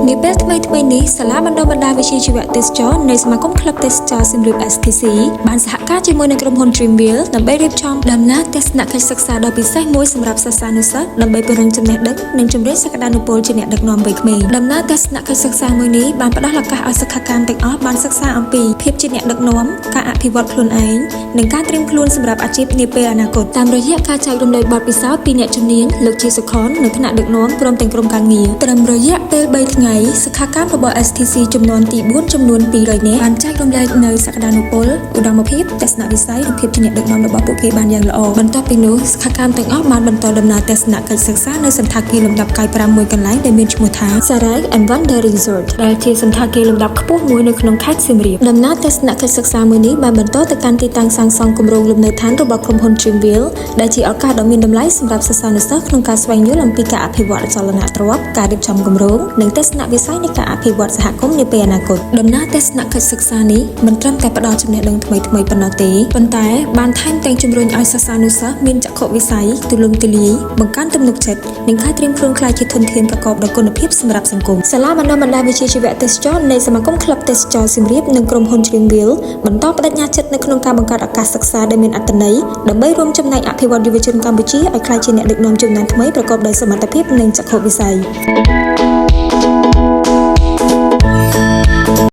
នាពេលថ្មីៗនេះសាលាបណ្ដុះបណ្ដាលវិជ្ជាជីវៈទេសចរណ៍នៃសមាគមក្លឹបទេសចរណ៍សៀមរាប STC បានសហការជាមួយនឹងក្រុមហ៊ុន Dreamville ដើម្បីរៀបចំដំណើរទស្សនកិច្ចសិក្សាដ៏ពិសេសមួយសម្រាប់សិស្សានុសិស្សដើម្បីពង្រឹងចំណេះដឹងនិងជំរុញសក្តានុពលជាអ្នកដឹកនាំវ័យក្មេងដំណើរទស្សនកិច្ចសិក្សាមួយនេះបានផ្ដល់ឱកាសឲ្យសិក្ខាកាមទាំងអស់បានសិក្សាអំពីភាពជាអ្នកដឹកនាំការអភិវឌ្ឍខ្លួនឯងនិងការត្រៀមខ្លួនសម្រាប់អាជីពនាពេលអនាគតតាមរយៈការចែករំលែកបទពិសោធន៍ពីអ្នកជំនាញលោកជាសុខននៅថ្នាក់ដឹកនាំព្រមទាំងក្រុមការងារត្រឹមរយៈពេល3ថ្ងៃសិក្ខាកាមរបស់ STC ចំនួនទី4ចំនួន200នាក់បានចែករំលែកនៅសក្តានុពលឧត្តមភាពទស្សនវិស័យនិងភាពជាអ្នកដឹកនាំរបស់ពួកគេបានយ៉ាងល្អបន្ទាប់ពីនោះសិក្ខាកាមទាំងអស់បានបន្តដំណើរទស្សនកិច្ចសិក្សានៅសន្តាគារលំដាប់កាយ5មួយកន្លែងដែលមានឈ្មោះថា Sarai and Wonder Resort ដែលជាសន្តាគារលំដាប់ខ្ពស់មួយនៅក្នុងខេត្តសៀមរាបដំណើរទស្សនកិច្ចសិក្សាមួយនេះបានបន្តទៅកាន់ទីតាំងសាងសង់គម្រោងលំនៅឋានរបស់ក្រុមហ៊ុន Dreamville ដែលជាឱកាសដ៏មានតម្លៃសម្រាប់សិស្សានុសិស្សក្នុងការស្វែងយល់អំពីការអភិវឌ្ឍចលនាទ្រព្យការរៀបចំគម្រោងនិងទស្សនវិស័យនៃការអភិវឌ្ឍសហគមន៍នាពេលអនាគតដំណើរទស្សនកិច្ចសិក្សានេះមិនត្រឹមតែផ្ដល់ចំណេះដឹងថ្មីៗប៉ុណ្ណោះទេប៉ុន្តែបានថែមទាំងជំរុញឲ្យសិស្សានុសិស្សមានចក្ខុវិស័យទូលំទូលាយបង្កើនទំនុកចិត្តនិងការត្រៀមខ្លួនក្លាយជាធនធានប្រកបដោយគុណភាពសម្រាប់សង្គមសាលាបណ្ដុះបណ្ដាលវិជ្ជាជីវៈទេសចរណ៍នៃសមាគមក្លឹបទេសចរណ៍សៀមរាបនិងក្រុមហ៊ុន Dreamville បន្តបដិញ្ញាចិត្តនៅក្នុងការបង្កើតឱកាសសិក្សាដែលមានអត្ថន័យដើម្បីរួមចំណែកអភិវឌ្ឍយុវជនកម្ពុជាឲ្យក្លាយជាអ្នកដឹកនាំជំនាន់ថ្មីប្រកបដោយសមត្ថភាពនិងចក្ខុវិស័យ